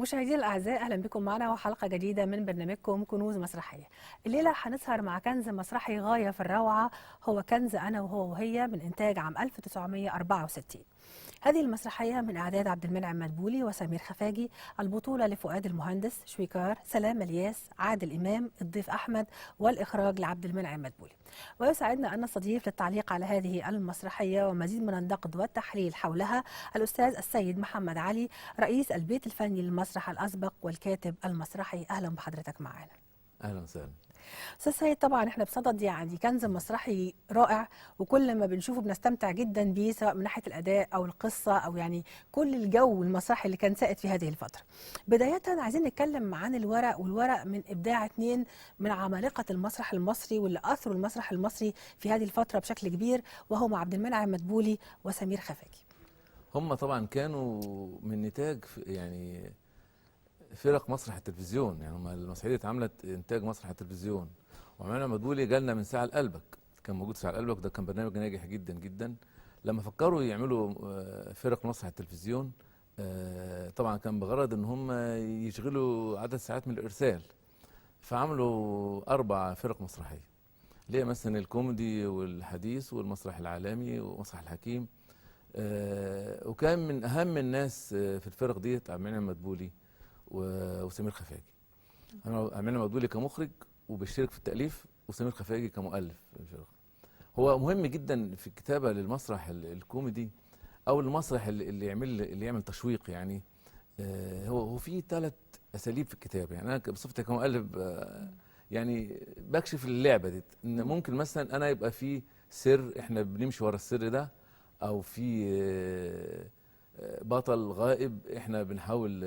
مشاهدينا الاعزاء، اهلا بكم معنا وحلقه جديده من برنامجكم كنوز مسرحيه. الليله هنسهر مع كنز مسرحي غايه في الروعه، هو كنز انا وهو وهي من انتاج عام 1964. هذه المسرحيه من اعداد عبد المنعم مدبولي وسمير خفاجي، البطوله لفؤاد المهندس، شويكار، سلام الياس، عادل امام، الضيف احمد، والاخراج لعبد المنعم مدبولي. ويسعدنا ان نستضيف للتعليق على هذه المسرحيه ومزيد من النقد والتحليل حولها الاستاذ السيد محمد علي، رئيس البيت الفني للمسرح الاسبق والكاتب المسرحي. اهلا بحضرتك معانا. اهلا وسهلا. استاذ سيد، طبعا احنا بصدد كنز مسرحي رائع، وكل ما بنشوفه بنستمتع جدا بيه، سواء من ناحيه الاداء او القصه او كل الجو المسرحي اللي كان سائد في هذه الفتره. بدايه عايزين نتكلم عن الورق، والورق من ابداع اثنين من عمالقه المسرح المصري واللي اثروا المسرح المصري في هذه الفتره بشكل كبير، وهما عبد المنعم مدبولي وسمير خفاجي. هم طبعا كانوا من نتاج فرق مسرح التلفزيون، يعني هم المسرحيه دي اتعملت انتاج مسرح التلفزيون. وعملنا مدبولي جالنا من ساعه لقلبك، كان موجود ساعه لقلبك، ده كان برنامج ناجح جدا جدا. لما فكروا يعملوا فرق مسرح التلفزيون، طبعا كان بغرض ان هم يشغلوا عدد ساعات من الارسال، فعملوا 4 فرق مسرحيه، اللي هي مثلا الكوميدي والحديث والمسرح العالمي ومسرح الحكيم. وكان من اهم الناس في الفرق ديت عبد المنعم مدبولي وسمير خفاجي. عبد المنعم مدبولي كمخرج وبيشترك في التاليف، وسمير خفاجي كمؤلف في الفرق. هو مهم جدا في الكتابه للمسرح الكوميدي او المسرح اللي يعمل تشويق. يعني هو في 3 اساليب في الكتابه. يعني انا بصفتي كمؤلف يعني بكشف اللعبه دي، ان ممكن مثلا انا يبقى في سر احنا بنمشي ورا السر ده، او في بطل غائب احنا بنحاول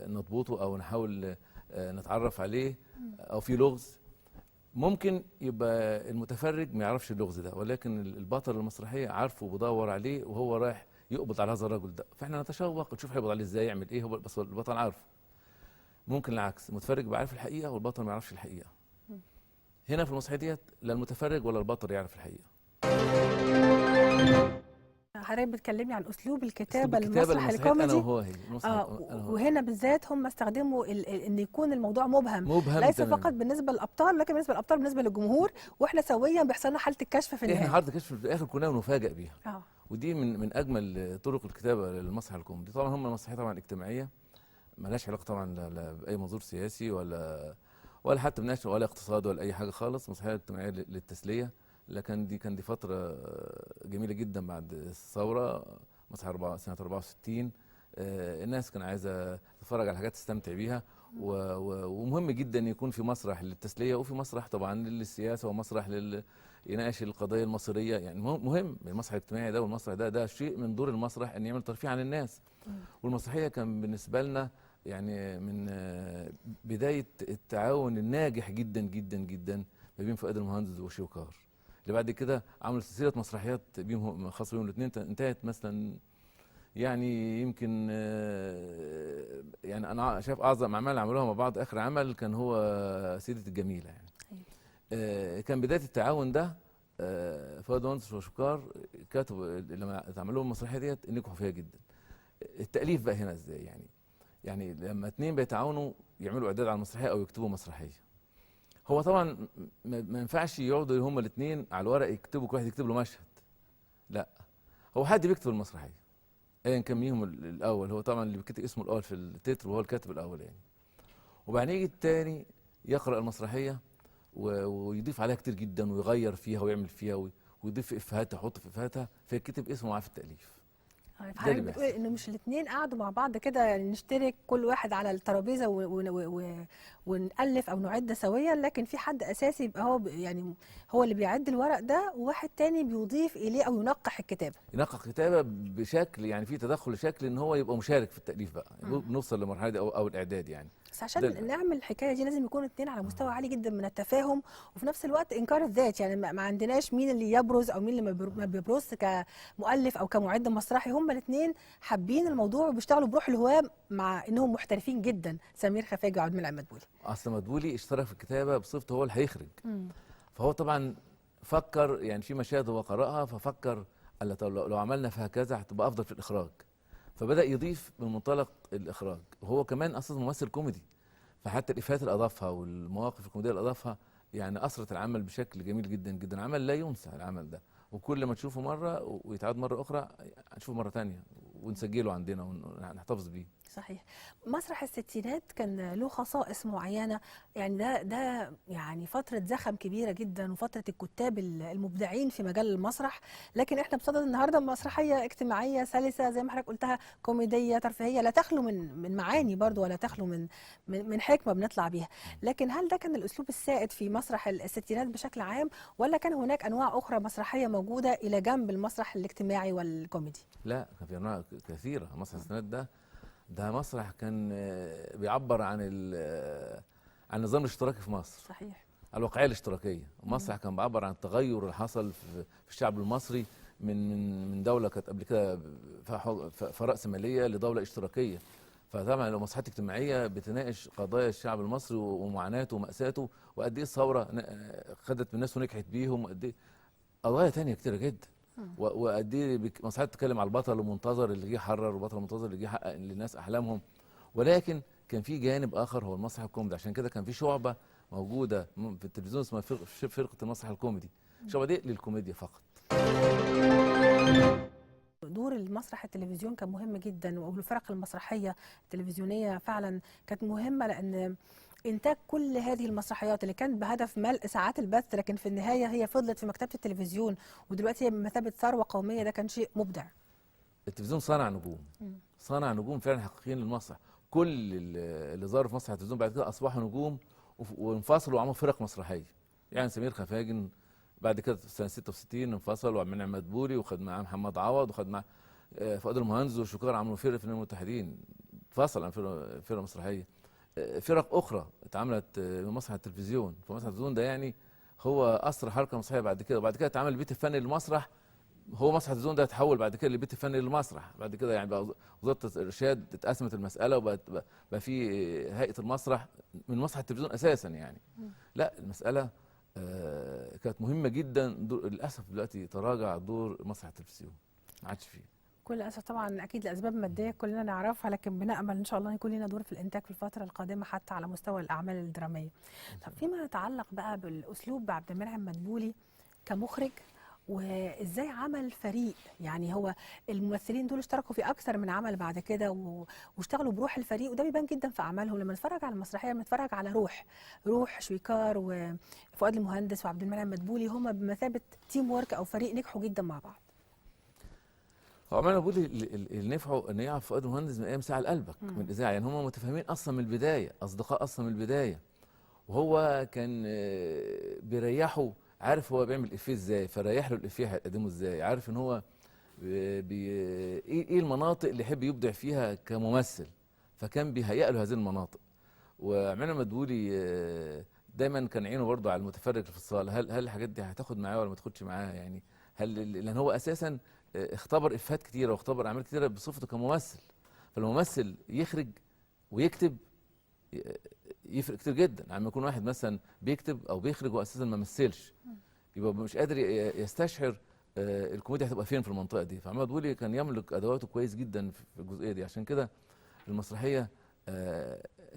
نضبطه او نحاول نتعرف عليه، او في لغز ممكن يبقى المتفرج ما يعرفش اللغز ده، ولكن البطل المسرحيه عارفه وبيدور عليه وهو رايح يقبض على هذا الرجل ده، فاحنا نتشوق نشوف هيقبض عليه ازاي، يعمل ايه، هو بس البطل عارفه. ممكن العكس، المتفرج يبقى عارف الحقيقه والبطل ما يعرفش الحقيقه. هنا في المسرحيه ديت لا المتفرج ولا البطل يعرف الحقيقه. حضرتك بتكلمي عن اسلوب اسلوب الكتابه الكتابه للمسرح للمسرحيات انا الكوميدي. وهو هي أنا وهو. وهنا بالذات هم استخدموا ان يكون الموضوع مبهم ليس تمام. فقط بالنسبه للابطال، لكن بالنسبه للجمهور، واحنا سويا بيحصل لنا حاله الكشف في النهايه. احنا عرض كشف في الاخر كنا نفاجئ بيها. اه ودي من اجمل طرق الكتابه للمسرح الكوميدي. طبعا هم المسرحيه طبعا اجتماعيه، مالهاش علاقه طبعا لا باي منظور سياسي ولا حتى بنشر ولا اقتصاد ولا اي حاجه خالص، مسرحيه اجتماعيه للتسليه. لكن دي فتره جميله جدا بعد الثوره، مسرح سنه 64. الناس كان عايزه تتفرج على حاجات تستمتع بيها، ومهم جدا يكون في مسرح للتسليه وفي مسرح طبعا للسياسه ومسرح يناقش القضايا المصيريه. يعني مهم المسرح الاجتماعي ده، والمسرح ده شيء من دور المسرح ان يعمل ترفيه عن الناس. والمسرحيه كان بالنسبه لنا يعني من بدايه التعاون الناجح جدا جدا جدا ما بين فؤاد المهندس وشويكار، اللي بعد كده عملوا سلسله مسرحيات بيهم خاصه بيهم الاثنين انتهت مثلا. يعني يمكن يعني انا شايف اعظم اعمال عملوها مع بعض، اخر عمل كان هو سيدة الجميله. يعني كان بدايه التعاون ده. فؤاد المهندس وشويكار كاتبوا لما اتعملوا المسرحيه ديت نجحوا فيها جدا. التاليف بقى هنا ازاي؟ يعني لما 2 بيتعاونوا يعملوا اعداد على المسرحيه او يكتبوا مسرحيه، هو طبعا ما ينفعش يقعدوا هما الاثنين على الورق يكتبوا، كل واحد يكتب له مشهد. لا، هو حد بيكتب المسرحيه ايا كان ميهم الاول. هو طبعا اللي بيكتب اسمه الاول في التتر وهو الكاتب الاول يعني. وبعدين يجي الثاني يقرا المسرحيه ويضيف عليها كتير جدا ويغير فيها ويعمل فيها ويضيف افيهات، يحط في افيهاتها، فيكتب اسمه معاه في التاليف. حضرتك بتقول انه مش الاثنين قعدوا مع بعض كده نشترك كل واحد على الترابيزه ونألف او نعد سويا، لكن في حد اساسي يبقى هو هو اللي بيعد الورق ده، وواحد تاني بيضيف اليه او ينقح الكتابه. ينقح الكتابه بشكل يعني في تدخل لشكل ان هو يبقى مشارك في التاليف بقى. بنوصل لمرحله دي او الاعداد يعني. بس عشان نعمل الحكايه دي لازم يكون اثنين على مستوى عالي جدا من التفاهم، وفي نفس الوقت انكار الذات. يعني ما عندناش مين اللي يبرز او مين اللي ما بيبرزش كمؤلف او كمعد مسرحي. هم الاثنين حابين الموضوع وبيشتغلوا بروح الهواة، مع انهم محترفين جدا، سمير خفاجي وعبد المنعم مدبولي. اصل مدبولي اشترك في الكتابه بصفته هو اللي هيخرج. فهو طبعا فكر، يعني في مشاهد هو قرأها ففكر قال لو عملنا فيها كذا هتبقى افضل في الاخراج. فبدا يضيف من منطلق الاخراج، وهو كمان اصلا ممثل كوميدي، فحتى الافيهات اللي اضافها والمواقف الكوميديه اللي اضافها يعني اثرت العمل بشكل جميل جدا جدا. عمل لا ينسى العمل ده، وكل ما تشوفه مره ويتعاد مره اخرى هنشوفه مره تانية ونسجله عندنا ونحتفظ بيه. صحيح. مسرح الستينات كان له خصائص معينة، يعني ده يعني فترة زخم كبيرة جدا، وفترة الكتاب المبدعين في مجال المسرح. لكن احنا بصدد النهارده مسرحية اجتماعية سلسة زي ما حضرتك قلتها، كوميدية ترفيهية، لا تخلو من معاني برضو، ولا تخلو من حكمة بنطلع بيها. لكن هل ده كان الأسلوب السائد في مسرح الستينات بشكل عام، ولا كان هناك أنواع أخرى مسرحية موجودة إلى جنب المسرح الاجتماعي والكوميدي؟ لا، كان في انواع كثيره. مسرح الستينات ده مسرح كان بيعبر عن عن النظام الاشتراكي في مصر، صحيح. الواقعيه الاشتراكيه. مسرح كان بيعبر عن التغير اللي حصل في الشعب المصري من دوله كانت قبل كده في رأسمالية لدوله اشتراكيه. فطبعا لو مسرحيات اجتماعيه بتناقش قضايا الشعب المصري ومعاناته ومأساته، وقد ايه الثوره خدت من الناس ونجحت بيهم، وقد ايه قضايا تانية كتيره جدا. وقد ايه مسرحيات بتتكلم على البطل المنتظر اللي جه يحرر، والبطل المنتظر اللي جه يحقق للناس احلامهم. ولكن كان في جانب اخر هو المسرح الكوميدي. عشان كده كان في شعبه موجوده في التلفزيون اسمها فرقه المسرح الكوميدي. الشعبه دي للكوميديا فقط. دور المسرح التلفزيون كان مهم جدا، والفرق المسرحيه التلفزيونيه فعلا كانت مهمه، لان انتاج كل هذه المسرحيات اللي كانت بهدف ملء ساعات البث، لكن في النهايه هي فضلت في مكتبه التلفزيون، ودلوقتي هي بمثابه ثروه قوميه. ده كان شيء مبدع. التلفزيون صنع نجوم، صنع نجوم فعلا حقيقيين للمسرح. كل اللي ظهروا في مسرح التلفزيون بعد كده اصبحوا نجوم وانفصلوا وعملوا فرق مسرحيه. يعني سمير خفاجن بعد كده في سنه 66 انفصل وعمل عماد بوري، وخد معاه محمد عوض، وخد معاه فؤاد المهندس وشكار، عملوا فرقه في الامم المتحدين. انفصل عن فرقه مسرحيه. فرق اخرى اتعملت من مسرح التلفزيون. فمسرح التلفزيون ده يعني هو اسرى حركه مسرحيه بعد كده. وبعد كده اتعمل البيت الفني للمسرح. هو مسرح التلفزيون ده اتحول بعد كده للبيت الفني للمسرح. بعد كده يعني بقى وزاره الارشاد اتقسمت المساله، بقى في هيئه المسرح من مسرح التلفزيون اساسا يعني. لا، المساله كانت مهمه جدا. للاسف دلوقتي تراجع دور مسرح التلفزيون، ما عادش فيه. كل اسف طبعا، اكيد لاسباب ماديه كلنا نعرفها، لكن بنامل ان شاء الله يكون لنا دور في الانتاج في الفتره القادمه حتى على مستوى الاعمال الدراميه. طب فيما يتعلق بقى بالاسلوب عبد المنعم مدبولي كمخرج، وازاي عمل فريق، يعني هو الممثلين دول اشتركوا في اكثر من عمل بعد كده واشتغلوا بروح الفريق، وده بيبان جدا في اعمالهم. لما نتفرج على المسرحيه بنتفرج على روح شويكار وفؤاد المهندس وعبد المنعم مدبولي، هم بمثابه تيم وورك او فريق نجحوا جدا مع بعض. هو عمال بقول اللي نفعوا ان يعرف فؤاد المهندس من ايام ساعه لقلبك من الاذاعه. يعني هم متفاهمين اصلا من البدايه، اصدقاء اصلا من البدايه. وهو كان بيريحه، عارف هو بيعمل افيه ازاي، فريح له الافيه هيقدمه ازاي، عارف ان هو ايه المناطق اللي يحب يبدع فيها كممثل، فكان بيهيأ له هذه المناطق. وعمنا مدبولي دايما كان عينه برضه على المتفرج في الصاله، هل الحاجات دي هتاخد معاه ولا ما تاخدش معاه يعني. لان هو اساسا اختبر افيهات كتيره واختبر اعمال كتيره بصفته كممثل. فالممثل يخرج ويكتب يفرق كتير جدا عم يكون واحد مثلا بيكتب او بيخرج واساسا ما مثلش، يبقى مش قادر يستشعر الكوميديا هتبقى فين في المنطقه دي. فعماد بولي كان يملك ادواته كويس جدا في الجزئيه دي. عشان كده المسرحيه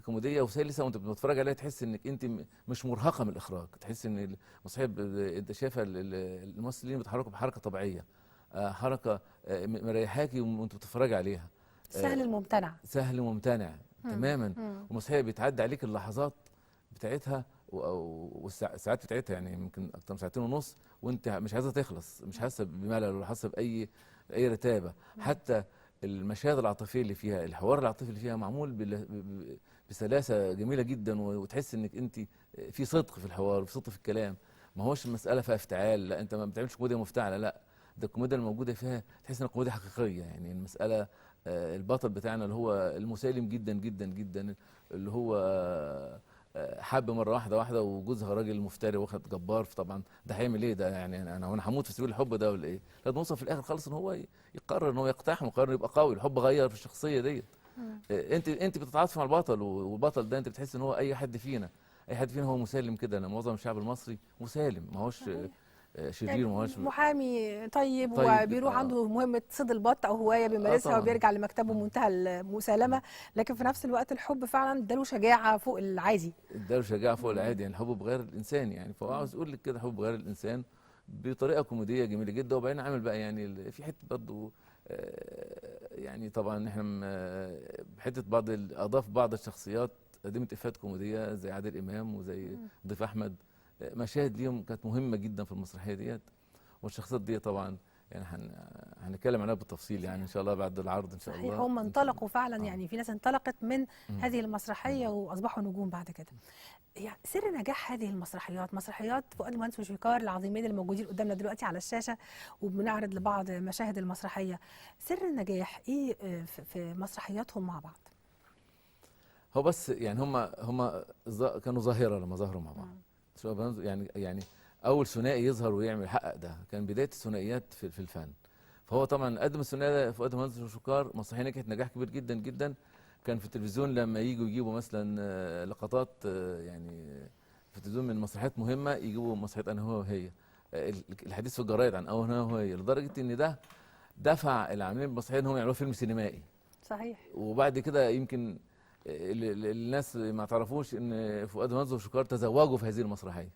كوميديه وسلسه، وانت بتتفرج عليها تحس انك انت مش مرهقه من الاخراج، تحس ان المسرحيه انت شايفه الممثلين بيتحركوا بحركه طبيعيه، حركه مريحاكي وانت بتتفرج عليها. سهل الممتنع. سهل وممتنع تماما. ومسرحيه بيتعدي عليك اللحظات بتاعتها والساعات بتاعتها، يعني يمكن اكتر من ساعتين ونص وانت مش عايزه تخلص، مش حاسه بملل ولا حاسه باي رتابه. حتى المشاهد العاطفيه اللي فيها، الحوار العاطفي اللي فيها معمول بسلاسه جميله جدا، وتحس انك انت في صدق في الحوار وفي صدق في الكلام. ما هوش المساله فيها افتعال، لا انت ما بتعملش كوميديا مفتعله، لا ده الكوميديا الموجوده فيها تحس انها كوميديا حقيقيه. يعني المساله البطل بتاعنا اللي هو المسالم جدا جدا جدا، اللي هو حب مره واحده وجوزها راجل مفتري واخد جبار، فطبعا ده هيعمل ايه ده؟ يعني انا هموت في سبيل الحب ده ولا ايه؟ لازم نوصل في الاخر خالص ان هو يقرر ان هو يقتحم ويقرر يبقى قوي. الحب غير في الشخصيه ديت. انت بتتعاطف مع البطل، والبطل ده انت بتحس ان هو اي حد فينا هو مسالم كده. انا معظم الشعب المصري مسالم، ما هوش شرير يعني وما هوش محامي طيب طيب. وبيروح عنده مهمة صيد البط أو هواية بيمارسها طبعا. وبيرجع لمكتبه بمنتهى المسالمة، لكن في نفس الوقت الحب فعلا اداله شجاعة فوق العادي. اداله شجاعه فوق مم. العادي، يعني الحب بغير الانسان، يعني فهو مم. عاوز يقول لك كده حب بغير الانسان بطريقه كوميديه جميله جدا. وبعدين عامل بقى يعني في حته برضه يعني طبعا احنا بحته اضاف بعض الشخصيات قدمت افيهات كوميديه زي عادل امام وزي مم. ضيف احمد. مشاهد ليهم كانت مهمه جدا في المسرحيه ديت. والشخصيات دي طبعا يعني هنتكلم عنها بالتفصيل يعني ان صحيح. شاء الله بعد العرض ان شاء صحيح، الله هم ان شاء الله. انطلقوا فعلا، اه. يعني في ناس انطلقت من مم. هذه المسرحية مم. وأصبحوا نجوم بعد كده. يعني سر نجاح هذه المسرحيات، مسرحيات فؤاد المهندس وشويكار العظيمين اللي موجودين قدامنا دلوقتي على الشاشة وبنعرض لبعض مشاهد المسرحية، سر النجاح ايه في مسرحياتهم مع بعض؟ هو بس يعني هم كانوا ظاهره لما ظهروا مع بعض. مم. يعني اول ثنائي يظهر ويعمل يحقق ده كان بدايه الثنائيات في الفن. فهو طبعا قدم الثنائي ده فؤاد المهندس وشويكار، مسرحيه نجحت نجاح كبير جدا جدا. كان في التلفزيون لما يجوا يجيبوا مثلا لقطات يعني في التلفزيون من مسرحيات مهمه يجيبوا مسرحيه انا هو وهي، الحديث في الجرايد عن انا هو وهي، لدرجه ان ده دفع العاملين بالمسرحيه ان هم يعملوا فيلم سينمائي. صحيح. وبعد كده يمكن الناس ما تعرفوش ان فؤاد المهندس وشويكار تزوجوا في هذه المسرحيه،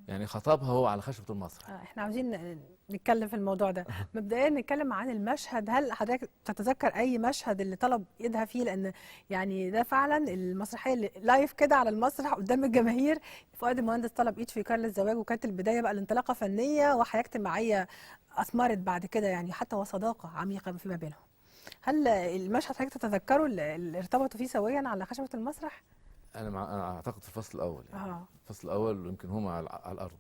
يعني خطبها هو على خشبه المسرح. احنا عاوزين نتكلم في الموضوع ده. مبدئيا نتكلم عن المشهد، هل حضرتك تتذكر اي مشهد اللي طلب ايدها فيه؟ لان يعني ده فعلا المسرحيه اللي لايف كده على المسرح قدام الجماهير، فؤاد المهندس طلب ايد شويكار للزواج، وكانت البدايه بقى الانطلاقه فنيه وحياه اجتماعيه اثمرت بعد كده يعني حتى وصداقه عميقه فيما بينهم. هل المشهد حضرتك تتذكره اللي ارتبطوا فيه سويا على خشبه المسرح؟ انا اعتقد في الفصل الاول، يعني اه. الفصل الاول يمكن هم على الارض.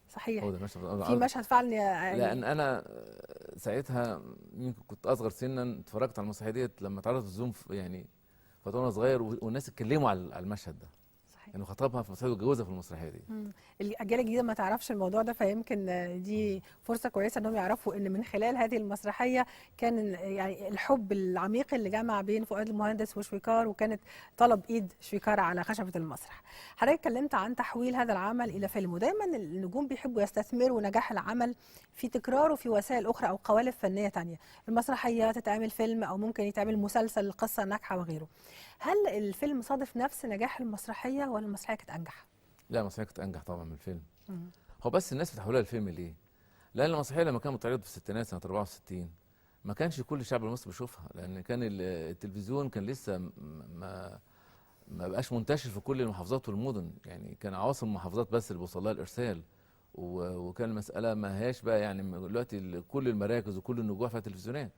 صحيح. هو ده المشهد على في الارض. مشهد فعلا يعني. لان انا ساعتها يمكن كنت اصغر سنا، اتفرجت على المسرحيه ديت لما اتعرضت في الزوم يعني وانا صغير، والناس اتكلموا على المشهد ده، صحيح. يعني خطبها في المسرحيه واتجوزها في المسرحيه دي. الأجيال الجديدة ما تعرفش الموضوع ده، فيمكن دي فرصة كويسة إنهم يعرفوا إن من خلال هذه المسرحية كان يعني الحب العميق اللي جمع بين فؤاد المهندس وشويكار، وكانت طلب إيد شويكار على خشبة المسرح. حضرتك اتكلمت عن تحويل هذا العمل إلى فيلم، ودايما النجوم بيحبوا يستثمروا نجاح العمل في تكراره في وسائل أخرى أو قوالب فنية تانية. المسرحية تتعمل فيلم أو ممكن يتعمل مسلسل قصة ناجحة وغيره. هل الفيلم صادف نفس نجاح المسرحية ولا المسرحية كانت أنجح؟ لا، المسرحيه كانت انجح طبعا من الفيلم. مم. هو بس الناس بتحولها لفيلم ليه؟ لان المسرحيه لما كانت بتعرض في الستينات سنه 64 ما كانش كل الشعب المصري بيشوفها، لان كان التلفزيون كان لسه ما ما بقاش منتشر في كل المحافظات والمدن، يعني كان عواصم المحافظات بس اللي بيوصل لها الارسال. وكان المساله ما هياش بقى يعني دلوقتي كل المراكز وكل النجوع فيها تلفزيونات.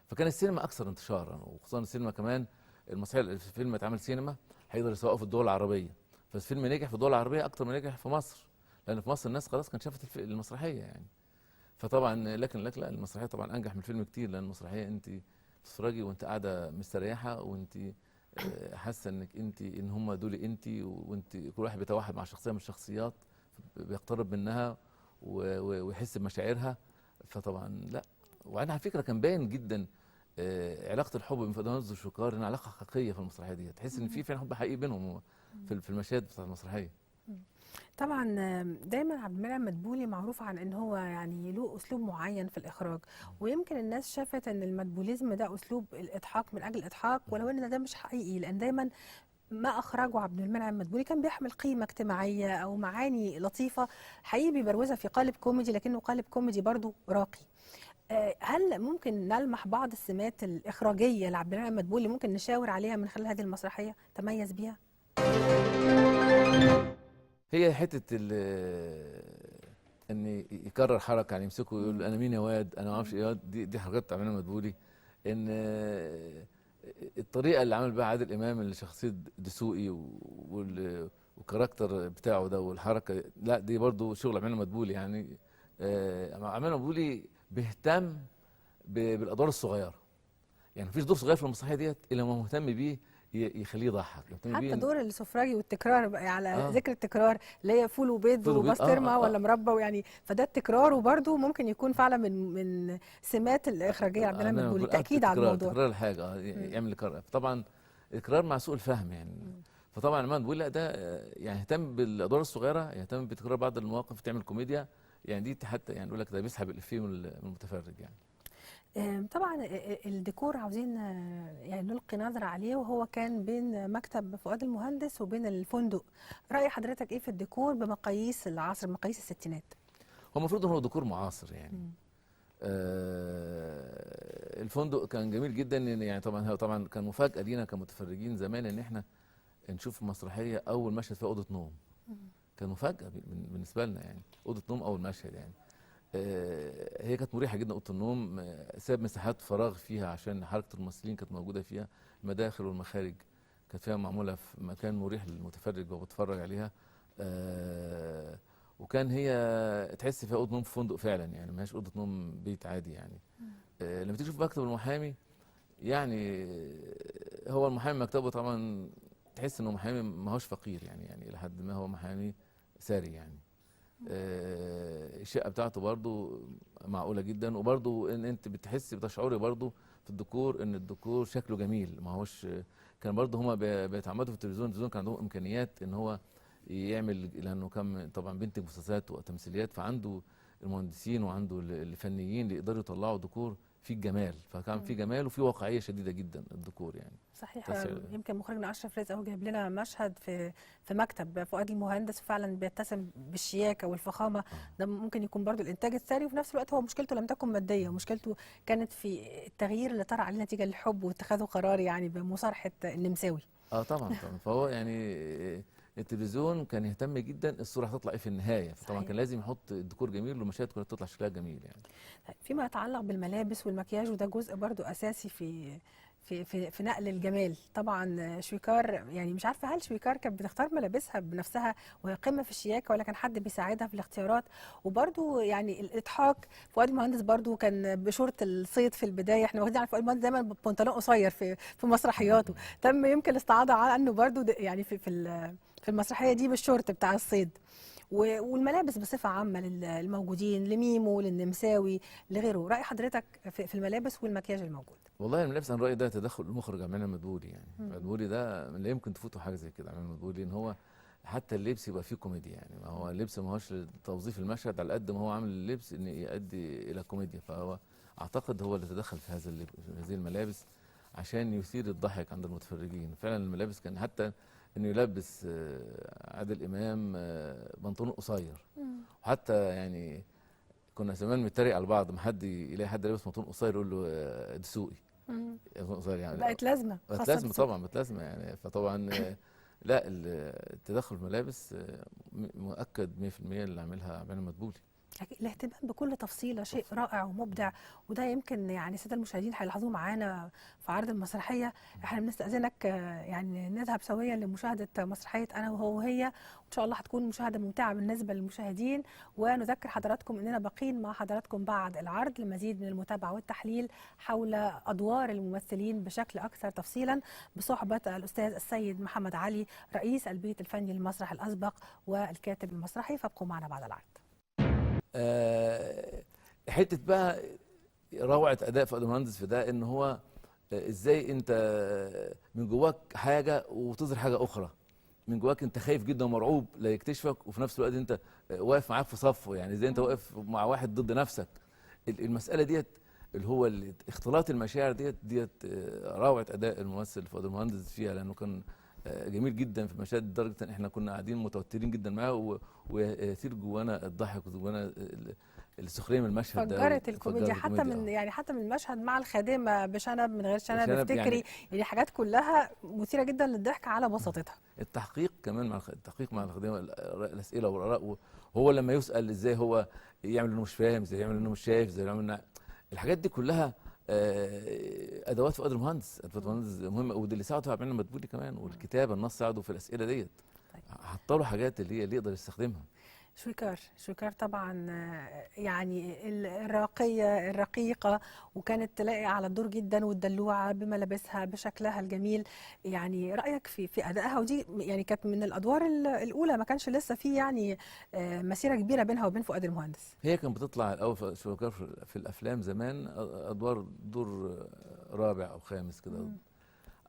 فكان السينما اكثر انتشارا، وخصوصا السينما كمان المسرحيه الفيلم اتعمل سينما هيقدر يسوقه في الدول العربيه، فالفيلم نجح في الدول العربيه اكتر ما نجح في مصر، لان في مصر الناس خلاص كانت شافت المسرحيه يعني. فطبعا لكن لا، المسرحيه طبعا انجح من الفيلم كتير، لان المسرحيه انت بتتفرجي وانت قاعده مستريحه، وانت حاسه انك ان هم دول انت، وانت كل واحد بيتوحد مع شخصيه من الشخصيات، بيقترب منها ويحس بمشاعرها. فطبعا لا. وبعدين على فكره كان باين جدا علاقه الحب بين فؤاد المهندس وشويكار انها علاقه حقيقيه في المسرحيه دي، تحس ان في فعلا حب حقيقي بينهم في المشاهد بتاعت المسرحيه. طبعا. دايما عبد المنعم مدبولي معروف عن ان هو يعني له اسلوب معين في الاخراج، ويمكن الناس شافت ان المدبوليزم ده اسلوب الاضحاك من اجل الاضحاك، ولو ان ده مش حقيقي، لان دايما ما اخرجه عبد المنعم مدبولي كان بيحمل قيمه اجتماعيه او معاني لطيفه حقيقي بيبروزها في قالب كوميدي، لكنه قالب كوميدي برضه راقي. هل ممكن نلمح بعض السمات الاخراجيه لعبد المنعم مدبولي ممكن نشاور عليها من خلال هذه المسرحيه تميز بيها؟ هي حته ان يكرر حركه، يعني يمسكه ويقول انا مين يا واد، انا ما اعرفش ايه يا واد، دي حاجات بتعملها مدبولي. ان الطريقه اللي عمل بها عادل امام اللي شخصيه دسوقي والكاركتر بتاعه ده والحركه، لا دي برضو شغل عملها مدبولي يعني. عملها مدبولي بيهتم بالادوار الصغيره، يعني مفيش دور صغير في المسرحيه ديت الا ما مهتم بيه يخليه يضحك، يهتم حتى بيه دور السفراجي والتكرار بقى على اه ذكر التكرار، اللي هي فول وبيض فضل بيض وبسطرمه ولا مربى، ويعني فده التكرار، وبرده ممكن يكون فعلا من سمات الاخراجيه عبد المنعم مدبولي، تاكيد على الموضوع. تكرار الحاجه يعمل تكرار، طبعا الاكرار مع سوء الفهم يعني. فطبعا عماد بيقول لا ده يعني يهتم بالادوار الصغيره، يهتم بتكرار بعض المواقف تعمل كوميديا، يعني دي حتى يعني يقول لك ده بيسحب الافيه من المتفرج يعني. طبعا الديكور عاوزين يعني نلقي نظرة عليه، وهو كان بين مكتب فؤاد المهندس وبين الفندق. رأي حضرتك ايه في الديكور بمقاييس العصر، بمقاييس الستينات؟ هو المفروض ان هو ديكور معاصر يعني. مم. الفندق كان جميل جدا، يعني طبعا هو طبعا كان مفاجأة لينا كمتفرجين زمان ان احنا نشوف مسرحية اول مشهد فيها أوضة نوم. كان مفاجأة بالنسبة لنا يعني، أوضة نوم أول مشهد يعني. هي كانت مريحة جدا أوضة النوم، ساب مساحات فراغ فيها عشان حركة الممثلين كانت موجودة فيها، المداخل والمخارج كانت فيها معمولة في مكان مريح للمتفرج وهو بيتفرج عليها. وكان هي تحس فيها أوضة نوم في فندق فعلا يعني، ما هيش أوضة نوم بيت عادي يعني. لما تيجي تشوف مكتب المحامي يعني، هو المحامي مكتبه طبعا تحس انه محامي ما هوش فقير يعني لحد ما هو محامي ثري يعني. الشقه بتاعته برضو معقوله جدا، وبرضو ان انت بتشعري برضو في الديكور ان الديكور شكله جميل، ما هوش كان برضو هما بيتعمدوا في التلفزيون كان عندهم امكانيات ان هو يعمل، لانه كان طبعا بينتج مسلسلات وتمثيليات، فعنده المهندسين وعنده الفنيين اللي يقدروا يطلعوا ديكور فيه الجمال، فكان فيه جمال وفيه واقعيه شديده جدا الديكور يعني. صحيح. يمكن مخرجنا اشرف رزق اهو جايب لنا مشهد في مكتب فؤاد المهندس، فعلا بيتسم بالشياكه والفخامه. ده ممكن يكون برضو الانتاج الثري، وفي نفس الوقت هو مشكلته لم تكن ماديه، مشكلته كانت في التغيير اللي طرأ عليه نتيجه للحب واتخاذه قرار يعني بمصارحه النمساوي. طبعا فهو يعني التلفزيون كان يهتم جدا الصوره هتطلع ايه في النهايه، فطبعا صحيح. كان لازم يحط الديكور جميل والمشاهد كلها تطلع شكلها جميل يعني. فيما يتعلق بالملابس والمكياج، وده جزء برضو اساسي في نقل الجمال. طبعا شويكار، يعني مش عارفه هل شويكار كانت بتختار ملابسها بنفسها وهي قمه في الشياكه، ولا كان حد بيساعدها في الاختيارات؟ وبرضو يعني الاضحاك، فؤاد المهندس برضو كان بشورت الصيد في البدايه، احنا واخدين على فؤاد المهندس دايما ببنطلون قصير في مسرحياته. تم يمكن الاستعاضه عنه برضو يعني في المسرحيه دي بالشورت بتاع الصيد. والملابس بصفة عامة للموجودين، لميمو، للنمساوي، لغيره. رأي حضرتك في الملابس والمكياج الموجود؟ والله الملابس انا رايي ده تدخل المخرج عماد مدبولي يعني. مدبولي ده لا يمكن تفوته حاجه زي كده. عماد مدبولي ان هو حتى اللبس يبقى فيه كوميديا يعني، ما هو اللبس ما هوش توظيف المشهد على قد ما هو عامل اللبس ان يؤدي الى كوميديا، فهو اعتقد هو اللي تدخل في هذه الملابس عشان يثير الضحك عند المتفرجين. فعلا الملابس كان حتى انه يلبس عادل امام بنطلون قصير، وحتى يعني كنا زمان بنتريق على بعض، ما حد يلاقي حد لابس بنطلون قصير يقول له دسوقي قصير يعني. بقت لازمه، بقت لازمه طبعا، بقت لازمه يعني. فطبعا لا التدخل في الملابس مؤكد 100% اللي عاملها عماد مدبولي. الاهتمام بكل تفصيلة شيء رائع ومبدع، وده يمكن يعني الساده المشاهدين هيلاحظوه معانا في عرض المسرحية. احنا بنستأذنك يعني نذهب سويا لمشاهدة مسرحية أنا وهو وهي، وإن شاء الله هتكون مشاهدة ممتعة بالنسبة للمشاهدين. ونذكر حضراتكم إننا باقين مع حضراتكم بعد العرض لمزيد من المتابعة والتحليل حول أدوار الممثلين بشكل أكثر تفصيلا، بصحبة الأستاذ السيد محمد علي، رئيس البيت الفني للمسرح الأسبق والكاتب المسرحي. فابقوا معنا بعد العرض. حته بقى روعه اداء فؤاد المهندس في ده، ان هو ازاي انت من جواك حاجه وتظهر حاجه اخرى، من جواك انت خايف جدا ومرعوب لا يكتشفك، وفي نفس الوقت انت واقف معاك في صفه، يعني زي انت واقف مع واحد ضد نفسك. المساله ديت اللي هو اختلاط المشاعر ديت روعه اداء الممثل فؤاد المهندس فيها، لانه كان جميل جدا في المشاهد لدرجه ان احنا كنا قاعدين متوترين جدا معاه، ويثير جوانا الضحك وجوانا السخريه من المشهد ده. فجرت الكوميديا حتى من يعني حتى من المشهد مع الخادمه بشنب من غير شنب افتكري يعني حاجات كلها مثيره جدا للضحك على بساطتها. التحقيق كمان مع التحقيق مع الخادمه، الاسئله والاراء، وهو لما يسال ازاي هو يعمل انه مش فاهم، ازاي يعمل انه مش شايف، ازاي يعمل الحاجات دي كلها ادوات فؤاد المهندس. ادوات المهندس مهمه، وده اللي ساعده عبد المدبولي كمان، والكتابه النص ساعده في الاسئله ديت. حط له حاجات اللي يقدر يستخدمها. شويكار طبعا يعني الراقية الرقيقة، وكانت تلاقي على الدور جدا، والدلوعة بملابسها بشكلها الجميل. يعني رأيك في أدائها؟ ودي يعني كانت من الأدوار الأولى، ما كانش لسه في يعني مسيرة كبيرة بينها وبين فؤاد المهندس. هي كانت بتطلع الأول شويكار في الأفلام زمان دور رابع أو خامس كده،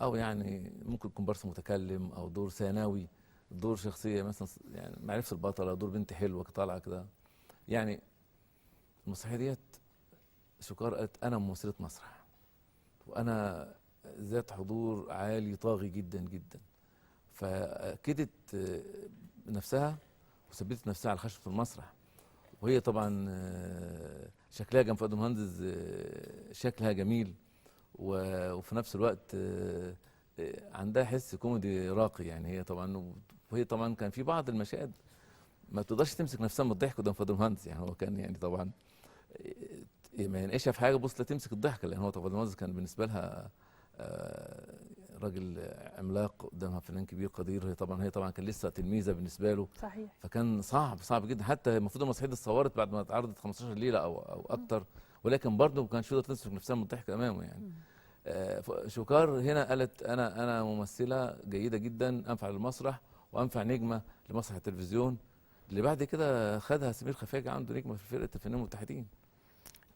أو يعني ممكن كومبارس متكلم، أو دور ثانوي، دور شخصيه مثلا يعني معرفه البطله، دور بنت حلوه طالعه كده. يعني المسرحيه ديت شكار قالت انا ممثله مسرح، وانا ذات حضور عالي طاغي جدا جدا، فاكدت نفسها وثبتت نفسها على خشبه المسرح. وهي طبعا شكلها جنب فؤاد المهندس شكلها جميل، وفي نفس الوقت عندها حس كوميدي راقي. يعني هي طبعا، وهي طبعا كان في بعض المشاهد ما بتقدرش تمسك نفسها من الضحك قدام فؤاد المهندس. يعني هو كان يعني طبعا ما ينقشها في حاجه بص لا تمسك الضحكه، لان هو طبعا فؤاد المهندس كان بالنسبه لها راجل عملاق قدامها، فنان كبير قدير. هي طبعا كان لسه تلميذه بالنسبه له، صحيح. فكان صعب جدا. حتى المفروض المسرحيه دي اتصورت بعد ما اتعرضت 15 ليله او اكتر، ولكن برضه ما كانش تقدر تمسك نفسها من الضحك امامه يعني. شوكار هنا قالت انا ممثله جيده جدا، انفع للمسرح وانفع نجمه لمسرح التلفزيون، اللي بعد كده خدها سمير خفاجي عنده نجمه في فرقه الفنانين المتحدين.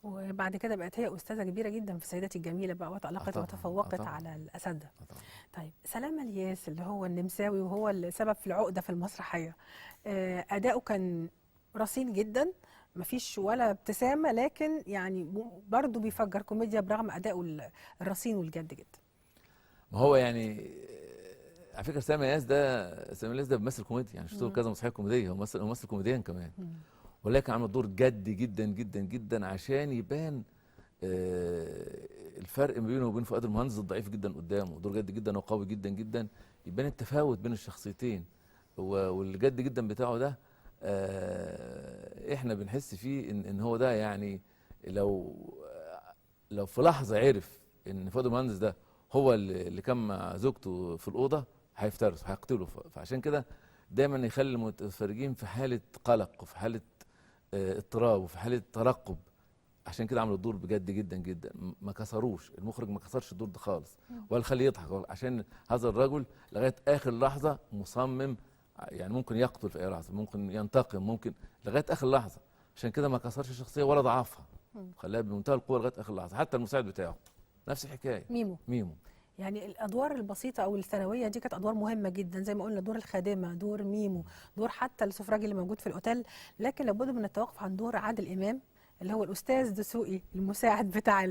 وبعد كده بقت هي استاذه كبيره جدا في سيداتي الجميله بقى، وتألقت وتفوقت على الاساتذه. طيب سلام الياس اللي هو النمساوي وهو السبب في العقده في المسرحيه، اداؤه كان رصين جدا، مفيش ولا ابتسامه، لكن يعني برضه بيفجر كوميديا برغم اداؤه الرصين والجد جدا. ما هو يعني على فكره سامي الياس ده بيمثل كوميديا، يعني شفته كذا مسرحيه كوميديه، هو ممثل كوميديا كمان. ولكن عمل دور جد جدا جدا جدا عشان يبان الفرق ما بينه وبين فؤاد المهندس الضعيف جدا قدامه. دور جد جدا وقوي جدا جدا، يبان التفاوت بين الشخصيتين. والجد جدا بتاعه ده احنا بنحس فيه ان هو ده. يعني لو في لحظه عرف ان فؤاد المهندس ده هو اللي كان مع زوجته في الاوضه، هيفترس هيقتله. فعشان كده دايما يخلي المتفرجين في حاله قلق وفي حاله اضطراب وفي حاله ترقب. عشان كده عملوا الدور بجد جدا جدا، ما كسروش المخرج، ما كسرش الدور ده خالص ولا خليه يضحك، عشان هذا الرجل لغايه اخر لحظه مصمم. يعني ممكن يقتل في اي لحظه، ممكن ينتقم، ممكن لغايه اخر لحظه. عشان كده ما كسرش الشخصيه ولا ضعفها، خلاها بمنتهى القوه لغايه اخر لحظه. حتى المساعد بتاعه نفس الحكايه، ميمو. يعني الادوار البسيطه او الثانويه دي كانت ادوار مهمه جدا، زي ما قلنا دور الخادمه، دور ميمو، دور حتى السفراجي اللي موجود في الاوتيل. لكن لابد من التوقف عن دور عادل امام اللي هو الاستاذ دسوقي المساعد بتاع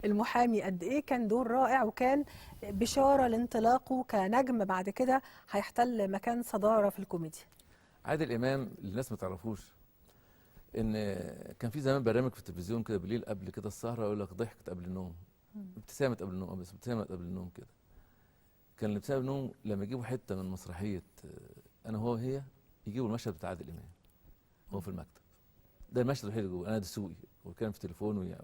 المحامي. قد ايه كان دور رائع، وكان بشاره لانطلاقه كنجم بعد كده هيحتل مكان صداره في الكوميديا. عادل امام اللي الناس ما تعرفوش ان كان في زمان برامج في التلفزيون كده بالليل قبل كده السهره يقول لك ضحكت قبل النوم، ابتسامه قبل النوم، بس ابتسامه قبل النوم كده. كان الابتسامه قبل النوم لما يجيبوا حته من مسرحيه انا وهو هي، يجيبوا المشهد بتاع عادل امام هو في المكتب. ده المشهد الوحيد اللي جوه، انا دسوقي وكان في تليفون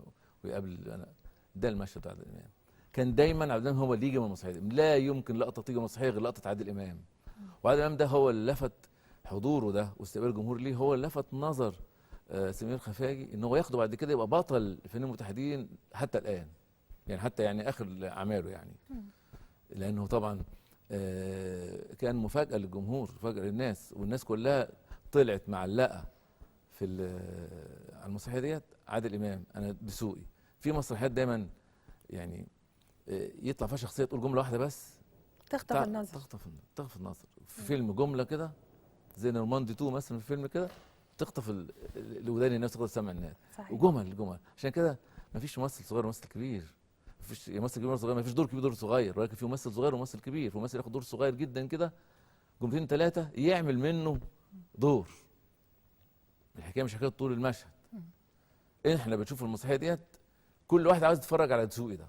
ويقابل انا. ده المشهد بتاع عادل امام. كان دايما عادل امام هو اللي يجي من المسرحيه، لا يمكن لقطه تيجي مسرحيه غير لقطه عادل امام. وعادل امام ده هو اللي لفت حضوره ده واستقبال الجمهور ليه، هو اللي لفت نظر سمير خفاجي ان هو ياخده بعد كده يبقى بطل الفنانين المتحدين حتى الان، يعني حتى يعني اخر اعماله يعني. لانه طبعا كان مفاجاه للجمهور، مفاجاه للناس، والناس كلها طلعت معلقه في على المسرحيه ديت عادل امام انا دسوقي. في مسرحيات دايما يعني يطلع فيها شخصيه تقول جمله واحده بس تخطف النظر، تخطف النظر. في فيلم جمله كده زي نورماندي 2 مثلا، في فيلم كده تخطف الودان الناس، تخطف سمع الناس. وجمل عشان كده ما فيش ممثل صغير وممثل كبير، ما فيش ممثل كبير وممثل صغير، ما فيش دور كبير ودور صغير، ولكن في ممثل صغير وممثل كبير. في ممثل ياخد دور صغير جدا كده جملتين ثلاثه يعمل منه دور. الحكايه مش حكايه طول المشهد. احنا بنشوف المسرحيه ديت كل واحد عاوز يتفرج على دسوقي ده.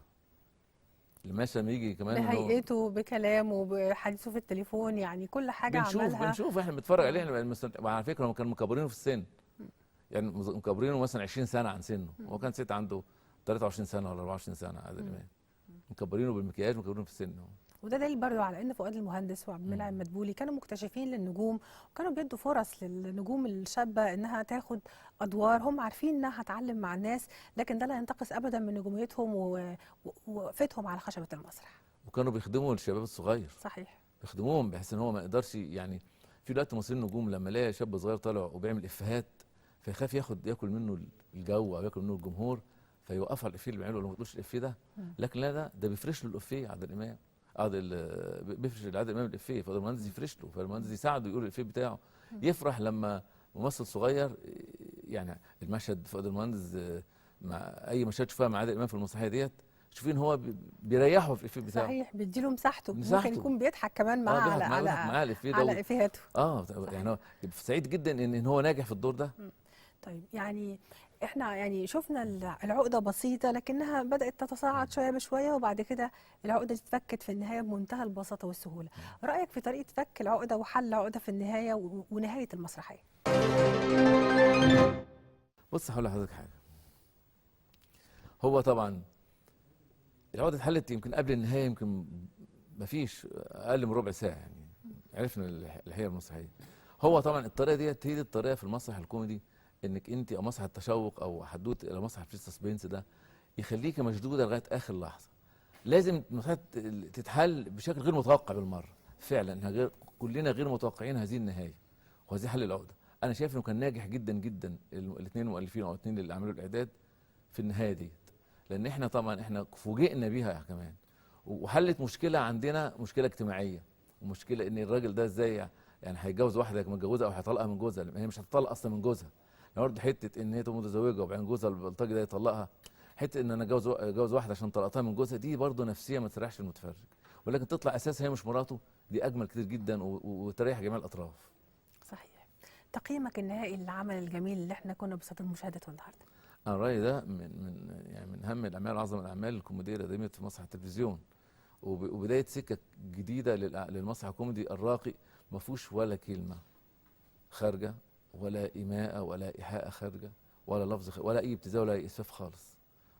المشهد لما يجي كمان بهيئته، بكلامه، بحديثه في التليفون، يعني كل حاجه عملها. بنشوف احنا بنتفرج عليه. وعلى فكره هم كانوا مكبرينه في السن، يعني مكبرينه مثلا 20 سنه عن سنه. هو كان ساعتها عنده 23 سنه ولا 24 سنه عادل امام. مكبرينه بالمكياج، مكبرينه في السن. وده دليل برضه على ان فؤاد المهندس وعبد المنعم مدبولي كانوا مكتشفين للنجوم، وكانوا بيدوا فرص للنجوم الشابه انها تاخد ادوار هم عارفين انها هتعلم مع الناس، لكن ده لا ينتقص ابدا من نجوميتهم ووقفتهم على خشبه المسرح. وكانوا بيخدموا الشباب الصغير. صحيح. بيخدموهم بحيث ان هو ما يقدرش، يعني في دلوقتي ممثلين نجوم لما يلاقي شاب صغير طالع وبيعمل افيهات فيخاف ياكل منه الجو او ياكل منه الجمهور، فيوقفوا على الافيه اللي بيعمله ولا ما يقولوش الافيه ده. لكن لا، ده بيفرش له الافيه عادل امام. بيفرش لعادل امام الافيه، فده المهندس يفرش له، فالمهندس يساعده يقول الافيه بتاعه. يفرح لما ممثل صغير يعني المشهد فؤاد المهندس مع اي مشهد تشوفها مع عادل امام في المسرحيه ديت، شوفين هو بيريحه في الافيه بتاعه. صحيح، بيديله مساحته، ممكن مساحته. يكون بيضحك كمان معاه على بيضحك معاه الافيه ده على افيهاته. يعني هو سعيد جدا ان هو ناجح في الدور ده. طيب يعني احنا يعني شفنا العقدة بسيطة لكنها بدأت تتصاعد شوية بشوية، وبعد كده العقدة دي اتفكت في النهاية بمنتهى البساطة والسهولة. رأيك في طريقة فك العقدة وحل العقدة في النهاية ونهاية المسرحية؟ بص هقول لحضرتك حاجه. هو طبعا العقده اتحلت يمكن قبل النهايه، يمكن ما فيش اقل من ربع ساعه يعني عرفنا الحقيقه المسرحيه. هو طبعا الطريقه ديت هي دي الطريقه في المسرح الكوميدي، انك انت او مسرح التشوق او حدوته الى مسرح في السسبنس ده يخليكي مشدوده لغايه اخر لحظه. لازم المسرحيه تتحل بشكل غير متوقع بالمره. فعلا احنا كلنا غير متوقعين هذه النهايه وهذه حل العقده. انا شايف انه كان ناجح جدا جدا الاثنين المؤلفين او الاثنين اللي عملوا الاعداد في النهايه ديت، لان احنا طبعا احنا فوجئنا بيها كمان، وحلت مشكله عندنا، مشكله اجتماعيه، ومشكله ان الراجل ده ازاي يعني هيتجوز واحده متجوزه او هيطلقها من جوزها، هي مش هتطلق اصلا من جوزها. برضه حته ان هي تبقى متزوجه وبعدين جوزها البلطجي ده يطلقها، حته ان انا اتجوز واحده عشان طلقتها من جوزها، دي برضه نفسيه ما تريحش المتفرج، ولكن تطلع اساسا هي مش مراته، دي اجمل كتير جدا وتريح جميع الاطراف. صحيح. تقييمك النهائي للعمل الجميل اللي احنا كنا بصدد مشاهدته النهارده؟ انا رايي ده من اهم الاعمال، اعظم الاعمال الكوميديه اللي قدمت في مسرح التلفزيون، وبدايه سكه جديده للمسرح الكوميدي الراقي، ما فيهوش ولا كلمه خارجه ولا ايماءه ولا ايحاءه خارجه ولا لفظ ولا اي ابتذال ولا اي اسفاف خالص.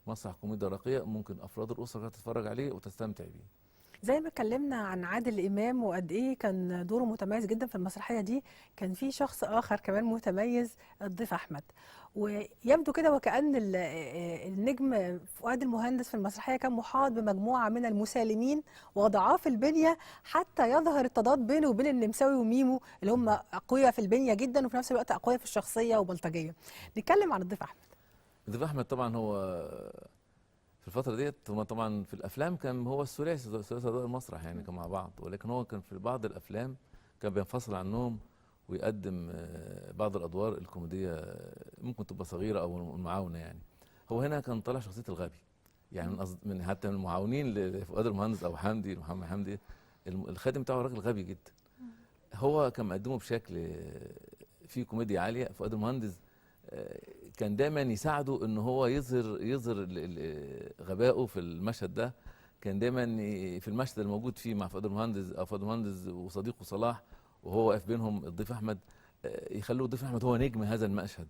مسرح كوميديا راقيه ممكن افراد الاسره تتفرج عليه وتستمتع بيه. زي ما اتكلمنا عن عادل امام وقد ايه كان دوره متميز جدا في المسرحيه دي، كان في شخص اخر كمان متميز، الضيف احمد. ويبدو كده وكأن النجم فؤاد المهندس في المسرحيه كان محاط بمجموعه من المسالمين وضعاف البنيه، حتى يظهر التضاد بينه وبين النمساوي وميمو اللي هم اقوياء في البنيه جدا وفي نفس الوقت اقوياء في الشخصيه وبلطجيه. نتكلم عن الضيف احمد. الضيف احمد طبعا هو في الفترة ديت هو طبعا في الأفلام كان هو ثلاثي أضواء المسرح يعني كان مع بعض، ولكن هو كان في بعض الأفلام كان بينفصل عنهم ويقدم بعض الأدوار الكوميدية، ممكن تبقى صغيرة أو معاونة يعني. هو هنا كان طالع شخصية الغبي، يعني من حتى من المعاونين لفؤاد المهندس أو حمدي محمد حمدي، الخادم بتاعه راجل غبي جدا. هو كان مقدمه بشكل فيه كوميديا عالية. فؤاد المهندس كان دايما يساعده ان هو يظهر غبائه في المشهد ده. كان دايما في المشهد الموجود فيه مع فؤاد المهندس او فؤاد المهندس وصديقه صلاح وهو واقف بينهم الضيف احمد، يخلوا الضيف احمد هو نجم هذا المشهد.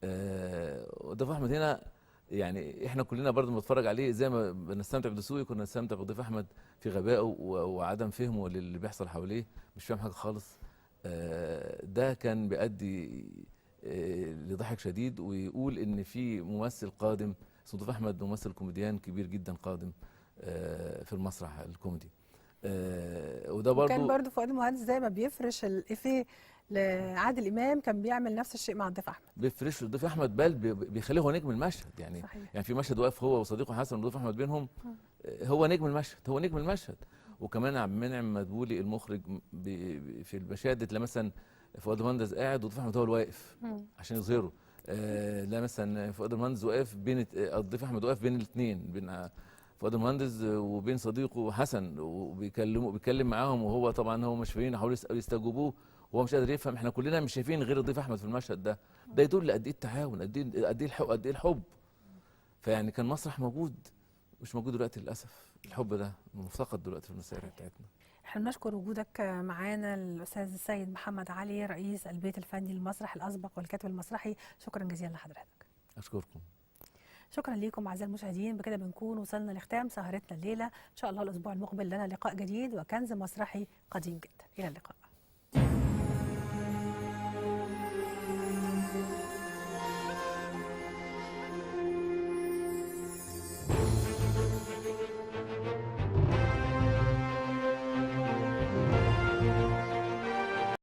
الضيف احمد هنا يعني احنا كلنا برضه بنتفرج عليه زي ما بنستمتع بدسوقي كنا نستمتع بالضيف احمد في غبائه وعدم فهمه للي بيحصل حواليه، مش فاهم حاجه خالص. ده كان بيؤدي لضحك شديد، ويقول ان في ممثل قادم اسمه ضيف احمد، ممثل كوميديان كبير جدا قادم في المسرح الكوميدي. وده برضو كان برضو فؤاد المهندس زي ما بيفرش الافيه لعادل امام كان بيعمل نفس الشيء مع الضيف احمد، بيفرش الضيف احمد بل بيخليه هو نجم المشهد يعني. صحيح. يعني في مشهد واقف هو وصديقه حسن والضيف احمد بينهم، هو نجم المشهد، هو نجم المشهد. وكمان عبد المنعم مدبولي المخرج في المشاهد اللي مثلا فؤاد المهندس قاعد وضيف احمد هو اللي واقف عشان يظهره. لا مثلا فؤاد المهندس واقف بين الضيف احمد واقف بين الاثنين، بين فؤاد المهندس وبين صديقه حسن، بيتكلم معاهم، وهو طبعا هو مش فاهمين، حاولوا يستجوبوه وهو مش قادر يفهم. احنا كلنا مش شايفين غير الضيف احمد في المشهد ده. ده يدل قد ايه التعاون، قد ايه الحب. فيعني كان مسرح موجود، مش موجود دلوقتي للاسف. الحب ده مفتقد دلوقتي في المسارح بتاعتنا. احنا بنشكر وجودك معانا الاستاذ السيد محمد علي، رئيس البيت الفني للمسرح الاسبق والكاتب المسرحي. شكرا جزيلا لحضرتك. اشكركم. شكرا لكم اعزائي المشاهدين. بكده بنكون وصلنا لختام سهرتنا الليله. ان شاء الله الاسبوع المقبل لنا لقاء جديد وكنز مسرحي قديم جدا. الى اللقاء.